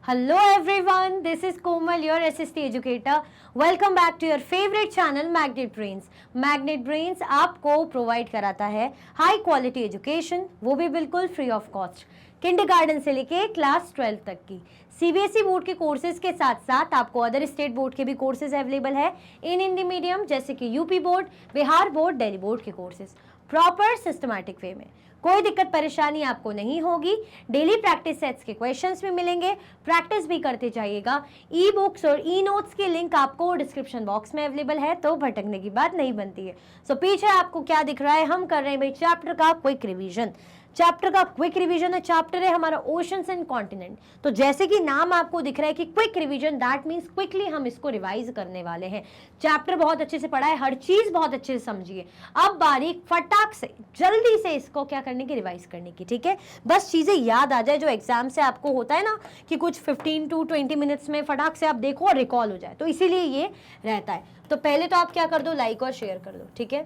Hello everyone, this is Komal, your SST educator. Welcome back to your favorite channel Magnet Brains. Magnet Brains आपको provide कराता है high quality education, वो भी बिल्कुल free of cost, kindergarten से लेके class 12 तक की। सीबीएसई बोर्ड के कोर्सेज के साथ साथ आपको अदर स्टेट बोर्ड के भी कोर्सेज अवेलेबल है इन हिंदी मीडियम, जैसे कि UP board, Bihar board, Delhi board के कोर्सेज प्रॉपर सिस्टमैटिक वे में। कोई दिक्कत परेशानी आपको नहीं होगी। डेली प्रैक्टिस सेट्स के क्वेश्चंस भी मिलेंगे, प्रैक्टिस भी करते जाइएगा। ई बुक्स और ई नोट्स की लिंक आपको डिस्क्रिप्शन बॉक्स में अवेलेबल है, तो भटकने की बात नहीं बनती है। सो पीछे आपको क्या दिख रहा है, हम कर रहे हैं भाई चैप्टर का क्विक रिवीजन। चैप्टर का क्विक रिवीजन है, चैप्टर है हमारा ओशंस एंड कॉन्टिनेंट। तो जैसे कि नाम आपको दिख रहा है कि quick revision, that means quickly हम इसको रिवाइज करने वाले हैं। चैप्टर बहुत अच्छे से पढ़ा है, हर चीज बहुत अच्छे से समझिए। अब बारीक फटाक से जल्दी से इसको क्या करने की, रिवाइज करने की, ठीक है। बस चीजें याद आ जाए, जो एग्जाम से आपको होता है ना कि कुछ 15 to 20 मिनट्स में फटाक से आप देखो और रिकॉल हो जाए, तो इसीलिए ये रहता है। तो पहले तो आप क्या कर दो, लाइक और शेयर कर दो, ठीक है।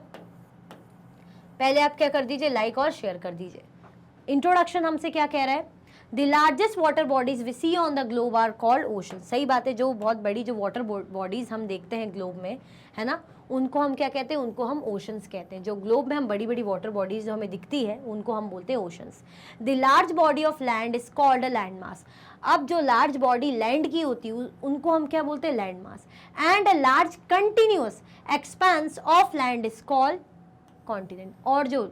पहले आप क्या कर दीजिए, लाइक और शेयर कर दीजिए। इंट्रोडक्शन हमसे क्या कह रहा है, the largest water bodies we see on the globe are called ocean. सही बात है, जो बहुत बड़ी जो वाटर बॉडीज हम देखते हैं ग्लोब में, है ना, उनको हम क्या कहते हैं, उनको हम ओशंस कहते हैं। जो ग्लोब में हम बड़ी बड़ी वाटर बॉडीज जो हमें दिखती है, उनको हम बोलते हैं oceans. The large body of land is called a land mass. अब जो लार्ज बॉडी लैंड की होती है उनको हम क्या बोलते हैं, land mass. And a large continuous expense of land is called continent. और जो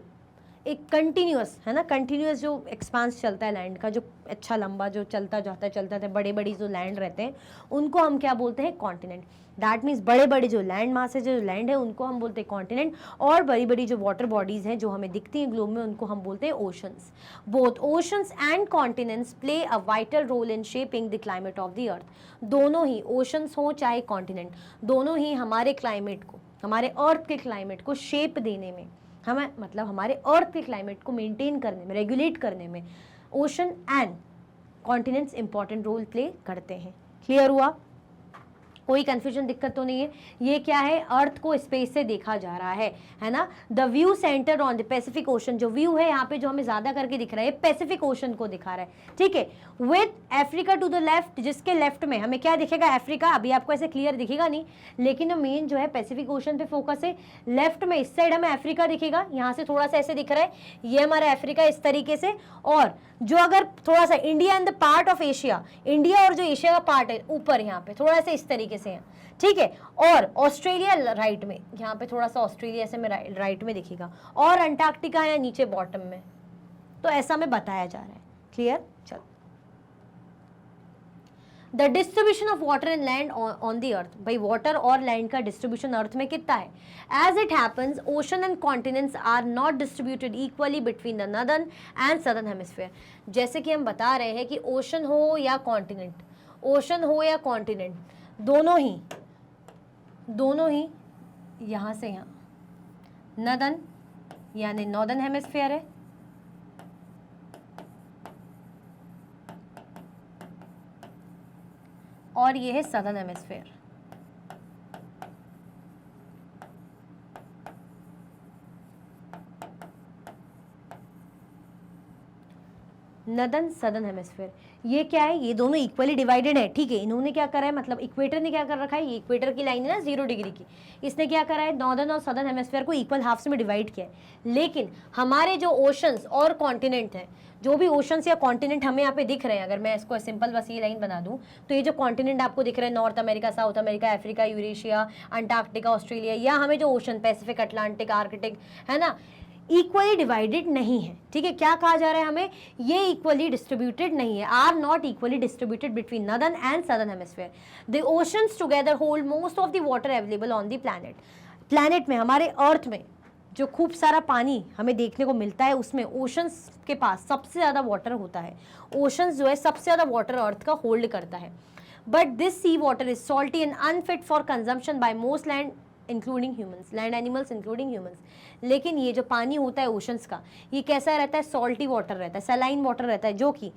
एक कंटिन्यूअस है ना, कंटिन्यूअस जो एक्सपांस चलता है लैंड का, जो अच्छा लंबा जो चलता जाता है, बड़े बड़ी जो लैंड रहते हैं, उनको हम क्या बोलते हैं, कॉन्टिनेंट। दैट मीन्स बड़े बड़े जो लैंड मास है, जो लैंड है, उनको हम बोलते हैं कॉन्टिनेंट। और बड़ी बड़ी जो वाटर बॉडीज हैं जो हमें दिखती हैं ग्लोब में, उनको हम बोलते हैं oceans. Both oceans and continents play a vital role in shaping the climate of the earth. दोनों ही, ओशंस हो चाहे कॉन्टिनेंट, दोनों ही हमारे क्लाइमेट को, हमारे अर्थ के क्लाइमेट को शेप देने में, हमें मतलब हमारे अर्थ के क्लाइमेट को मेंटेन करने में, रेगुलेट करने में ocean and continents important role play करते हैं। क्लियर हुआ? कोई कंफ्यूजन, दिक्कत तो नहीं है? ये क्या है, अर्थ को स्पेस से देखा जा रहा है ना। The view centre on the Pacific ocean. जो व्यू है यहाँ पे जो हमें ज्यादा करके दिख रहा है, पैसिफिक ओशन को दिखा रहा है, ठीक है। With Africa to the left, जिसके लेफ्ट में हमें क्या दिखेगा, अफ्रीका। अभी आपको ऐसे क्लियर दिखेगा नहीं, लेकिन मेन जो है पैसिफिक ओशन पे फोकस है। लेफ्ट में इस साइड हमें अफ्रीका दिखेगा, यहाँ से थोड़ा सा ऐसे दिख रहा है, ये हमारा अफ्रीका इस तरीके से। और जो अगर थोड़ा सा India and the part of Asia, India और जो एशिया का पार्ट है ऊपर यहाँ पे थोड़ा सा इस तरीके से है, ठीक है। और ऑस्ट्रेलिया राइट में, यहाँ पे थोड़ा सा ऑस्ट्रेलिया ऐसे में राइट में दिखेगा, और अंटार्कटिका है नीचे बॉटम में। तो ऐसा में बताया जा रहा है। क्लियर? चलो, the distribution of water and land on the earth. भाई वाटर और लैंड का डिस्ट्रीब्यूशन अर्थ में कितना है? As it happens, ocean and continents are not distributed equally between the northern and southern hemisphere. जैसे कि हम बता रहे हैं कि ओशन हो या कॉन्टिनेंट, ओशन हो या कॉन्टिनेंट, दोनों ही यहाँ से यहाँ नॉर्दर्न यानी नॉर्दर्न हेमिस्फीयर है, और ये है southern hemisphere. Northern southern hemisphere, ये क्या है, ये दोनों इक्वली डिवाइडेड है, ठीक है। इन्होंने क्या करा है, मतलब इक्वेटर ने क्या कर रखा है, ये इक्वेटर की लाइन है ना 0 डिग्री की, इसने क्या करा है, नॉर्दर्न और सदर्न हेमिस्फीयर को इक्वल हाफ्स में डिवाइड किया है। लेकिन हमारे जो ओशंस और कॉन्टिनेंट हैं, जो भी ओशंस या कॉन्टिनेंट हमें यहाँ पे दिख रहे हैं, अगर मैं इसको सिंपल बस ये लाइन बना दूं, तो ये जो कॉन्टिनेंट आपको दिख रहे हैं, north America, south America, Africa, Eurasia, Antarctica, Australia, या हमें जो ओशन पैसिफिक, अटलांटिक, आर्कटिक है ना, इक्वली डिवाइडेड नहीं है, ठीक है। क्या कहा जा रहा है हमें, ये इक्वली डिस्ट्रीब्यूटेड नहीं है, are not equally distributed between northern and southern hemisphere. The oceans together hold most of the water available on the planet. Planet में, हमारे अर्थ में जो खूब सारा पानी हमें देखने को मिलता है, उसमें ओशंस के पास सबसे ज़्यादा वाटर होता है। ओशंस जो है सबसे ज़्यादा वाटर अर्थ का होल्ड करता है। But this sea water is salty and unfit for consumption by most land including humans, land animals including humans. लेकिन ये जो पानी होता है ओशंस का, ये कैसा रहता है, सॉल्टी वाटर रहता है, सलाइन वाटर रहता है, जो कि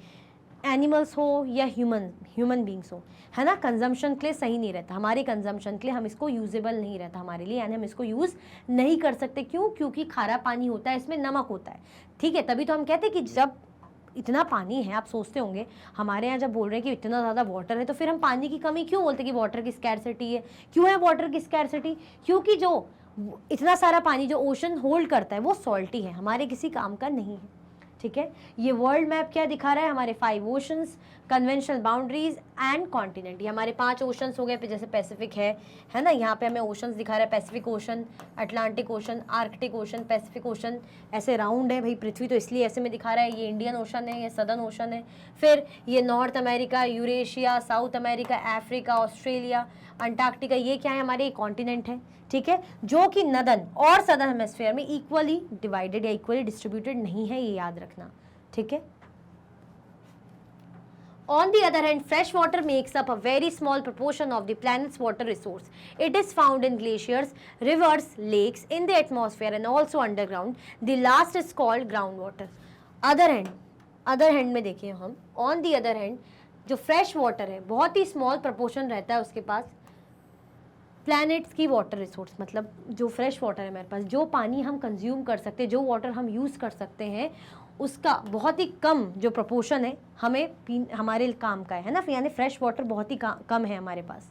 एनिमल्स हो या ह्यूमन बींग्स हो, है ना, कंजम्पशन के लिए सही नहीं रहता। हमारे कंजम्पशन के लिए हम इसको यूजेबल नहीं रहता हमारे लिए, यानी हम इसको यूज़ नहीं कर सकते। क्यों? क्योंकि खारा पानी होता है, इसमें नमक होता है, ठीक है। तभी तो हम कहते हैं कि जब इतना पानी है, आप सोचते होंगे हमारे यहाँ जब बोल रहे हैं कि इतना ज़्यादा वाटर है तो फिर हम पानी की कमी क्यों बोलते हैं कि वाटर की स्कैरसिटी है। क्यों है वाटर की स्कैरसिटी? क्योंकि जो इतना सारा पानी जो ओशन होल्ड करता है वो सॉल्टी है, हमारे किसी काम का नहीं है। ठीक है, ये वर्ल्ड मैप क्या दिखा रहा है? हमारे 5 oceans, conventional boundaries and continent. ये हमारे 5 ओशंस हो गए, जैसे पैसिफिक है ना, यहाँ पे हमें ओशंस दिखा रहा है, Pacific ocean, Atlantic ocean, Arctic ocean, Pacific ocean. ऐसे राउंड है भाई पृथ्वी, तो इसलिए ऐसे में दिखा रहा है। ये इंडियन ओशन है, ये सदर्न ओशन है। फिर ये north America, Eurasia, south America, Africa, Australia, Antarctica, ये क्या है? हमारे कॉन्टिनेंट है। ठीक है, जो कि नदन और सदर्न हेमिस्फीयर में इक्वली डिवाइडेड या इक्वली डिस्ट्रीब्यूटेड नहीं है, ये याद रखना। ठीक है, On the other hand, fresh water makes up a very small proportion of the planet's water resource. It is found in glaciers, rivers, lakes, in the atmosphere and also underground. The last is called groundwater. Other hand में देखिए हम, on the other hand, जो fresh water है बहुत ही small proportion रहता है उसके पास planets की वाटर रिसोर्स, मतलब जो फ्रेश वाटर है हमारे पास, जो पानी हम कंज्यूम कर सकते हैं, जो वाटर हम यूज़ कर सकते हैं, उसका बहुत ही कम जो प्रोपोर्शन है हमें हमारे काम का है ना, यानी फ्रेश वाटर बहुत ही कम है हमारे पास।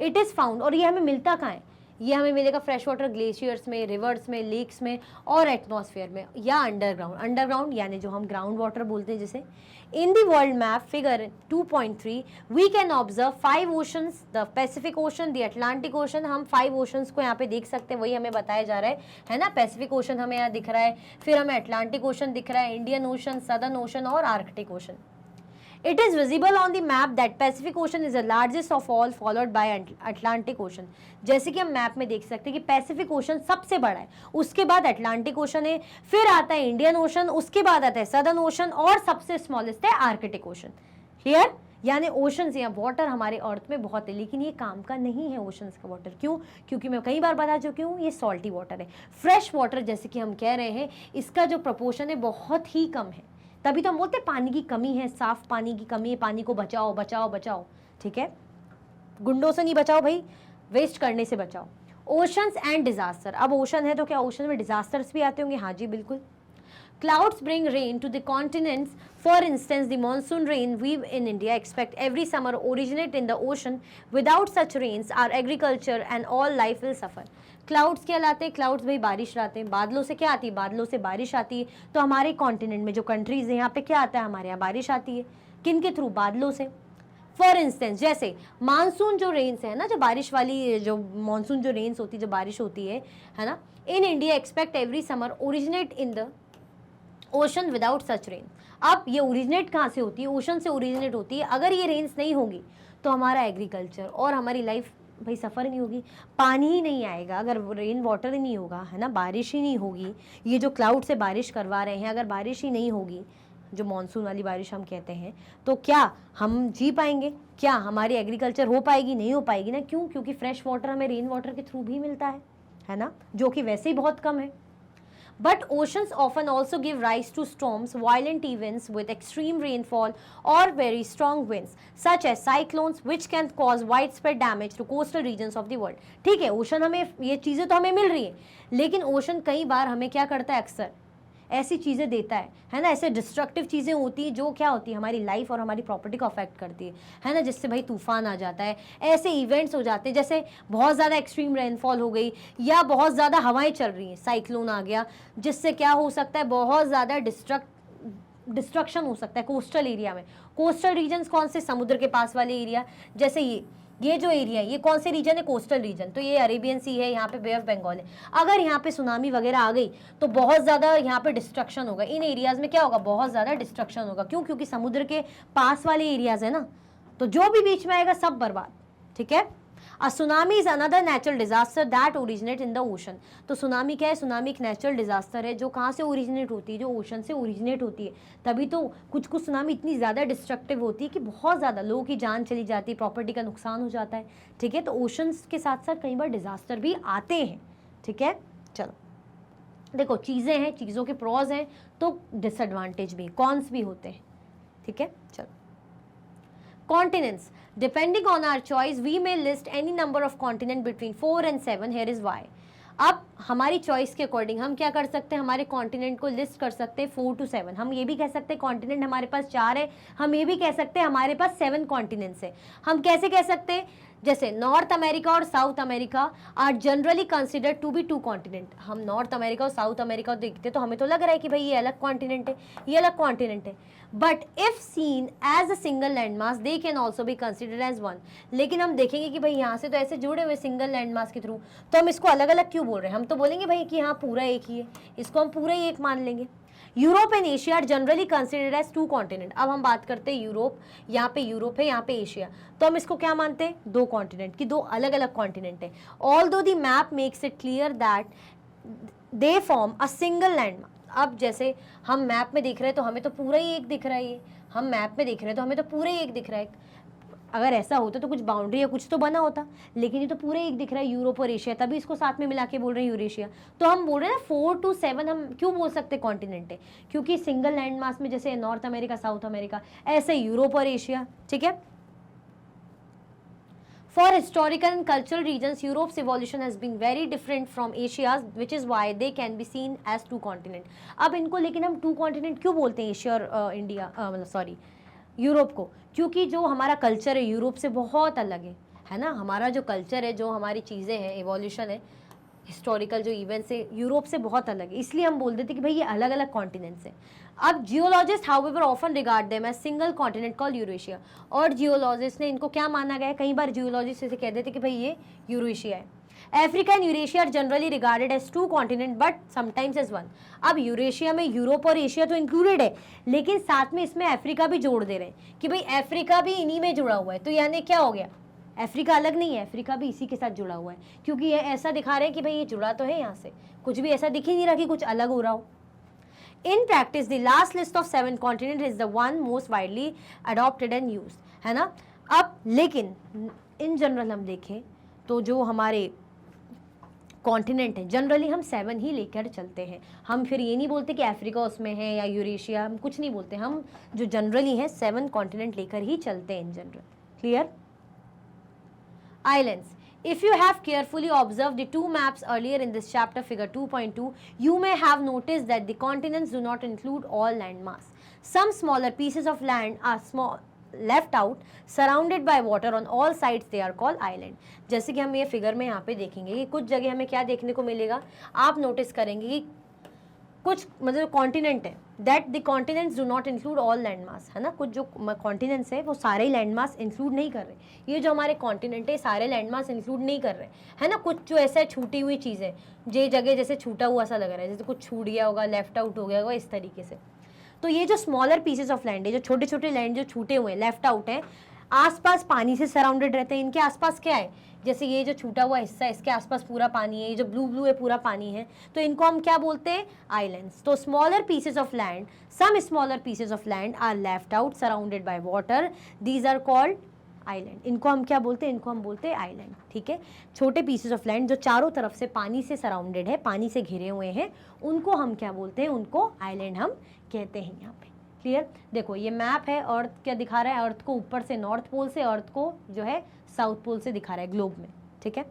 इट इज़ फाउंड, और ये हमें मिलता कहाँ है? ये हमें मिलेगा फ्रेश वाटर ग्लेशियर्स में, रिवर्स में, लेक्स में और एटमॉस्फेयर में या अंडरग्राउंड यानी जो हम ग्राउंड वाटर बोलते हैं जिसे। In the world map figure 2.3 we can observe 5 oceans, the Pacific ocean, the Atlantic ocean. हम 5 ओशंस को यहाँ पे देख सकते हैं, वही हमें बताया जा रहा है ना। पैसिफिक ओशन हमें यहाँ दिख रहा है, फिर हमें अटलांटिक ओशन दिख रहा है, इंडियन ओशन, सदर्न ओशन और Arctic ocean. It is visible on the map that Pacific Ocean is the largest of all, followed by Atlantic Ocean. जैसे कि हम मैप में देख सकते हैं कि पैसिफिक ओशन सबसे बड़ा है, उसके बाद अटलांटिक ओशन है, फिर आता है इंडियन ओशन, उसके बाद आता है सदर्न ओशन और सबसे स्मॉलेस्ट है आर्कटिक ओशन। क्लियर? यानी ओशंस या वाटर हमारे अर्थ में बहुत है, लेकिन ये काम का नहीं है ओशंस का वाटर। क्यों? क्योंकि मैं कई बार बता चुकी हूँ, ये सॉल्टी वाटर है। फ्रेश वाटर जैसे कि हम कह रहे हैं, इसका जो प्रोपोर्शन है बहुत ही कम है, तभी तो हम बोलते हैं पानी की कमी है, साफ पानी की कमी है, पानी को बचाओ बचाओ बचाओ। ठीक है, गुंडों से नहीं बचाओ भाई, वेस्ट करने से बचाओ। ओशंस एंड डिजास्टर, अब ओशन है तो क्या ओशन में डिजास्टर्स भी आते होंगे? हाँ जी बिल्कुल। Clouds bring rain to the continents. For instance, the monsoon rain we in India expect every summer originate in the ocean. Without such rains, our agriculture and all life will suffer. Clouds क्या लाते हैं? Clouds भाई बारिश लाते हैं। बादलों से क्या आती है? बादलों से बारिश आती है। तो हमारे कॉन्टिनेंट में जो कंट्रीज है यहाँ पे क्या आता है? हमारे यहाँ बारिश आती है। किन के थ्रू? बादलों से। फॉर इंस्टेंस जैसे मानसून जो रेन्स है ना, जो बारिश वाली जो मानसून जो रेन्स होती है, जो बारिश होती है ना, in India expect every summer originate in the ocean without such rain. अब ये ओरिजिनेट कहाँ से होती है? ओशन से ओरिजिनेट होती है। अगर ये रेन्स नहीं होगी तो हमारा एग्रीकल्चर और हमारी लाइफ भाई सफ़र नहीं होगी, पानी ही नहीं आएगा अगर रेन वाटर ही नहीं होगा, है ना, बारिश ही नहीं होगी। ये जो क्लाउड से बारिश करवा रहे हैं, अगर बारिश ही नहीं होगी, जो मानसून वाली बारिश हम कहते हैं, तो क्या हम जी पाएंगे? क्या हमारी एग्रीकल्चर हो पाएगी? नहीं हो पाएगी ना। क्यों? क्योंकि फ्रेश वाटर हमें रेन वाटर के थ्रू भी मिलता है ना, जो कि वैसे ही बहुत कम है। But oceans often also give rise to storms, violent events with extreme rainfall or very strong winds, such as cyclones, which can cause widespread damage to coastal regions of the world. ठीक है, ocean हमें ये चीज़ें तो हमें मिल रही हैं, लेकिन ओशन कई बार हमें क्या करता है? अक्सर ऐसी चीज़ें देता है ना, ऐसे डिस्ट्रक्टिव चीज़ें होती हैं जो क्या होती है? हमारी लाइफ और हमारी प्रॉपर्टी को अफेक्ट करती है ना, जिससे भाई तूफान आ जाता है, ऐसे इवेंट्स हो जाते हैं, जैसे बहुत ज़्यादा एक्सट्रीम रेनफॉल हो गई या बहुत ज़्यादा हवाएं चल रही हैं, साइक्लोन आ गया, जिससे क्या हो सकता है? बहुत ज़्यादा डिस्ट्रक्शन हो सकता है कोस्टल एरिया में। कोस्टल रीजन्स कौन से? समुद्र के पास वाले एरिया, जैसे ये जो एरिया है, ये कौन से रीजन है? Coastal region. तो ये अरेबियन सी है, यहाँ पे बे ऑफ बंगाल है। अगर यहाँ पे सुनामी वगैरह आ गई तो बहुत ज़्यादा यहाँ पे डिस्ट्रक्शन होगा। इन एरियाज़ में क्या होगा? बहुत ज़्यादा डिस्ट्रक्शन होगा। क्यों? क्योंकि समुद्र के पास वाले एरियाज़ है ना, तो जो भी बीच में आएगा सब बर्बाद। ठीक है। A tsunami is another natural disaster that originates in the ocean. तो सुनामी क्या है? सुनामी एक नेचुरल डिजास्टर है जो कहाँ से ओरिजिनेट होती है? जो ओशन से ओरिजिनेट होती है। तभी तो कुछ सुनामी इतनी ज़्यादा डिस्ट्रक्टिव होती है कि बहुत ज़्यादा लोगों की जान चली जाती है, प्रॉपर्टी का नुकसान हो जाता है। ठीक है, तो ओशंस के साथ साथ कई बार डिजास्टर भी आते हैं। ठीक है, चलो देखो, चीज़ें हैं, चीज़ों के प्रॉज हैं तो डिसएडवांटेज भी, कॉन्स भी होते हैं। ठीक है, चलो continents. Depending on our choice, we may list any number of continents between 4 and 7. Here is why. अब हमारी चॉइस के अकॉर्डिंग हम क्या कर सकते हैं, हमारे कॉन्टिनेंट को लिस्ट कर सकते हैं 4 to 7। हम ये भी कह सकते हैं कॉन्टिनेंट हमारे पास 4 है, हम ये भी कह सकते हैं हमारे पास 7 कॉन्टिनेंट्स है। हम कैसे कह सकते हैं, जैसे नॉर्थ अमेरिका और South America are generally considered to be 2 continent. हम नॉर्थ अमेरिका और साउथ अमेरिका देखते तो हमें तो लग रहा है कि भाई ये अलग कॉन्टिनेंट है, ये अलग कॉन्टिनेंट है, but if seen as a single land mass they can also be considered as one. लेकिन हम देखेंगे कि भाई यहाँ से तो ऐसे जुड़े हुए सिंगल लैंड मास के थ्रू, तो हम इसको अलग अलग क्यों बोल रहे हैं, हम तो बोलेंगे भाई कि हाँ पूरा एक ही है, इसको हम पूरा ही एक मान लेंगे। Europe and Asia are generally considered as 2 continent. अब हम बात करते हैं यूरोप, यहाँ पे यूरोप है, यहाँ पे एशिया, तो हम इसको क्या मानते हैं, 2 कॉन्टिनेंट की 2 अलग अलग कॉन्टिनेंट है। Although the map makes it clear that they form a single land मास। अब जैसे हम मैप में देख रहे हैं तो हमें तो पूरा ही एक दिख रहा है, ये हम मैप में देख रहे हैं तो हमें तो पूरा ही एक दिख रहा है। अगर ऐसा होता तो कुछ बाउंड्री या कुछ तो बना होता, लेकिन ये तो पूरे एक दिख रहा है यूरोप और एशिया, तभी इसको साथ में मिला के बोल रहे हैं यूरेशिया। तो हम बोल रहे हैं 4 to 7 हम क्यों बोल सकते हैं कॉन्टिनेंट है, क्योंकि सिंगल लैंड मास में जैसे नॉर्थ अमेरिका साउथ अमेरिका, ऐसे यूरोप और एशिया। ठीक है। For historical and cultural reasons, Europe's evolution has been very different from Asia's, which is why they can be seen as 2 continents. अब इनको लेकिन हम 2 continent क्यों बोलते हैं एशिया और इंडिया, मतलब सॉरी यूरोप को, क्योंकि जो हमारा कल्चर है यूरोप से बहुत अलग है ना। हमारा जो कल्चर है, जो हमारी चीज़ें हैं, एवोल्यूशन है, हिस्टोरिकल जो इवेंट्स है, यूरोप से बहुत अलग है, इसलिए हम बोल देते कि भाई ये अलग अलग कॉन्टिनेंट्स हैं। अब geologist however often regard them as single continent called Eurasia, और जियोलॉजिस्ट ने इनको क्या माना गया है, कई बार जियोलॉजिस्ट इसे कह देते कि भाई ये यूरेशिया है। Africa and Eurasia are generally regarded as 2 continent but sometimes as 1। अब यूरेशिया में यूरोप और एशिया तो इंक्लूडेड है, लेकिन साथ में इसमें अफ्रीका भी जोड़ दे रहे हैं कि भाई अफ्रीका भी इन्हीं में जुड़ा हुआ है। तो यानी क्या हो गया, अफ्रीका अलग नहीं है, अफ्रीका भी इसी के साथ जुड़ा हुआ है, क्योंकि ये ऐसा दिखा रहे हैं कि भाई ये जुड़ा तो है यहाँ से, कुछ भी ऐसा दिख ही नहीं रहा कि कुछ अलग हो रहा हो। In practice, the last list of 7 continents is the one most widely adopted and used, है ना। अब लेकिन इन जनरल हम देखें तो जो हमारे कॉन्टिनेंट है जनरली हम 7 ही लेकर चलते हैं। हम फिर ये नहीं बोलते कि अफ्रीका उसमें है या यूरेशिया, हम कुछ नहीं बोलते, हम जो जनरली है 7 कॉन्टिनेंट लेकर ही चलते हैं in general. Clear. Islands. If you have carefully observed the 2 maps earlier in this chapter, figure 2.2, you may have noticed that the continents do not include all land mass. Some smaller pieces of land are left out, surrounded by water on all sides. They are called island. जैसे कि हम ये figure में यहाँ पे देखेंगे कि कुछ जगह हमें क्या देखने को मिलेगा, आप नोटिस करेंगे कि कुछ मतलब कॉन्टिनेंट है, that the continents do not include all land mass, है ना। कुछ जो कॉन्टिनेंट्स है वो सारे लैंड मास इंक्लूड नहीं कर रहे। ये जो हमारे कॉन्टिनेंट है सारे लैंड मास इंक्लूड नहीं कर रहे, है ना। कुछ जो ऐसा छूटी हुई चीज़ें, ये जगह जैसे छूटा हुआ सा लग रहा है, जैसे कुछ छूट गया होगा, लेफ्ट आउट हो गया होगा, इस तरीके से। तो ये जो स्मॉलर पीसेस ऑफ लैंड है, जो छोटे छोटे लैंड जो छूटे हुए हैं, लेफ्ट आउट हैं, आसपास पानी से सराउंडेड रहते हैं। इनके आसपास क्या है, जैसे ये जो छूटा हुआ हिस्सा है इसके आसपास पूरा पानी है, ये जो ब्लू ब्लू है पूरा पानी है, तो इनको हम क्या बोलते हैं, आइलैंड्स। तो smaller pieces of land, some smaller pieces of land are left out surrounded by water, these are called island. इनको हम क्या बोलते हैं, इनको हम बोलते हैं आइलैंड। ठीक है। छोटे पीसेस ऑफ लैंड जो चारों तरफ से पानी से सराउंडेड है, पानी से घिरे हुए हैं, उनको हम क्या बोलते हैं, उनको आइलैंड हम कहते हैं यहाँ पे। क्लियर। देखो ये मैप है, अर्थ क्या दिखा रहा है, अर्थ को ऊपर से नॉर्थ पोल से, अर्थ को जो है साउथ पोल से दिखा रहा है ग्लोब में। ठीक है।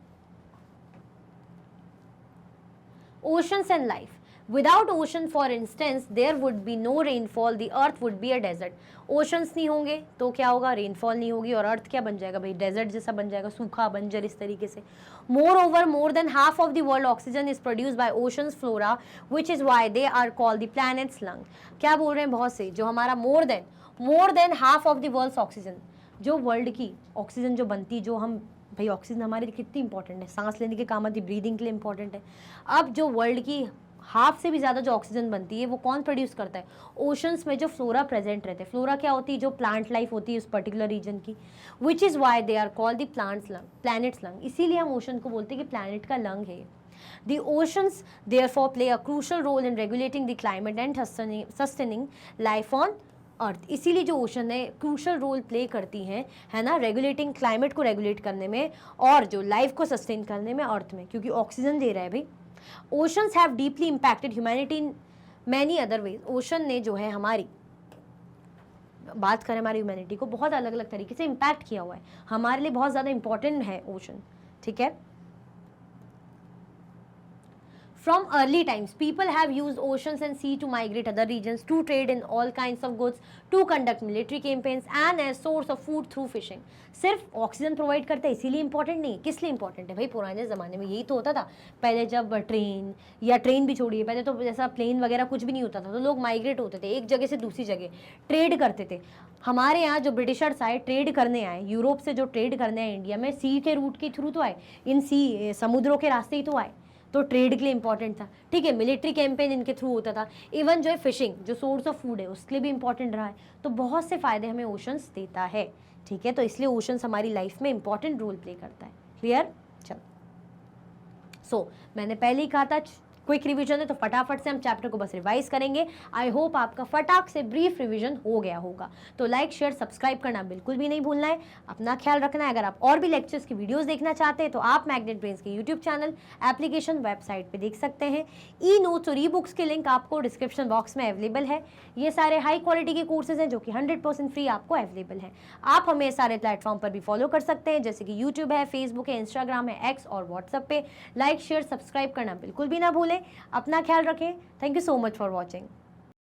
Oceans and life. Without ocean for instance there would be no rainfall, the earth would be a desert. Oceans नहीं होंगे तो क्या होगा, रेनफॉल नहीं होगी, और अर्थ क्या बन जाएगा भाई, डेजर्ट जैसा बन जाएगा, सूखा बंजर इस तरीके से। Moreover more than half of the world oxygen is produce by oceans flora, which is why they are called the planet's lung. क्या बोल रहे हैं बहुत से, जो हमारा more than half of the world's oxygen, जो वर्ल्ड की ऑक्सीजन जो बनती, जो हम भाई ऑक्सीजन हमारे लिए कितनी इंपॉर्टेंट है, सांस लेने के काम आती, ब्रीदिंग के लिए इंपॉर्टेंट है। अब जो वर्ल्ड की हाफ से भी ज़्यादा जो ऑक्सीजन बनती है वो कौन प्रोड्यूस करता है, ओशंस में जो फ्लोरा प्रेजेंट रहते हैं। फ्लोरा क्या होती है, जो प्लांट लाइफ होती है उस पर्टिकुलर रीजन की, which is why they are called the planet's lung. इसीलिए हम ओशन को बोलते हैं कि प्लैनेट का लंग है। The oceans therefore play a crucial role in regulating the climate and sustaining life on अर्थ। इसीलिए जो ओशन है क्रूशल रोल प्ले करती हैं, है ना, रेगुलेटिंग क्लाइमेट को रेगुलेट करने में और जो लाइफ को सस्टेन करने में अर्थ में, क्योंकि ऑक्सीजन दे रहा है भाई। Oceans have deeply impacted humanity in many other ways. Ocean ने जो है हमारी बात करें हमारी ह्यूमैनिटी को बहुत अलग अलग तरीके से इम्पैक्ट किया हुआ है, हमारे लिए बहुत ज़्यादा इंपॉर्टेंट है ओशन। ठीक है। From early times, people have used oceans and sea to migrate other regions, to trade in all kinds of goods, to conduct military campaigns and as source of food through fishing. सिर्फ oxygen provide करते हैं इसीलिए important नहीं, किस लिए important है भाई? पुराने ज़माने में यही तो होता था। पहले जब ट्रेन, या ट्रेन भी छोड़िए, पहले तो जैसा प्लेन वगैरह कुछ भी नहीं होता था, तो लोग माइग्रेट होते थे एक जगह से दूसरी जगह, ट्रेड करते थे। हमारे यहाँ जो ब्रिटिशर्स आए, ट्रेड करने आए, यूरोप से जो ट्रेड करने आए इंडिया में, सी के रूट के थ्रू तो आए, इन सी समुद्रों के रास्ते ही तो आए, तो ट्रेड के लिए इंपॉर्टेंट था। ठीक है, मिलिट्री कैंपेन इनके थ्रू होता था, इवन जो है फिशिंग जो सोर्स ऑफ फूड है उसके लिए भी इंपॉर्टेंट रहा है। तो बहुत से फायदे हमें ओशंस देता है। ठीक है, तो इसलिए ओशंस हमारी लाइफ में इंपॉर्टेंट रोल प्ले करता है। क्लियर? चलो, मैंने पहले ही कहा था क्विक रिवीजन है, तो फटाफट से हम चैप्टर को बस रिवाइज करेंगे। आई होप आपका फटाक से ब्रीफ रिवीजन हो गया होगा। तो लाइक शेयर सब्सक्राइब करना बिल्कुल भी नहीं भूलना है। अपना ख्याल रखना है। अगर आप और भी लेक्चर्स की वीडियोस देखना चाहते हैं तो आप मैग्नेट ब्रेन्स के यूट्यूब चैनल, एप्लीकेशन, वेबसाइट पे देख सकते हैं। ई नोट्स और ई बुक्स के लिंक आपको डिस्क्रिप्शन बॉक्स में अवेलेबल है। ये सारे हाई क्वालिटी के कोर्सेज हैं जो कि 100% फ्री आपको अवेलेबल हैं। आप हमें सारे प्लेटफॉर्म पर भी फॉलो कर सकते हैं, जैसे कि यूट्यूब है, फेसबुक है, इंस्टाग्राम है, एक्स और व्हाट्सएप पे। लाइक शेयर सब्सक्राइब करना बिल्कुल भी ना भूलें। अपना ख्याल रखें। Thank you so much for watching.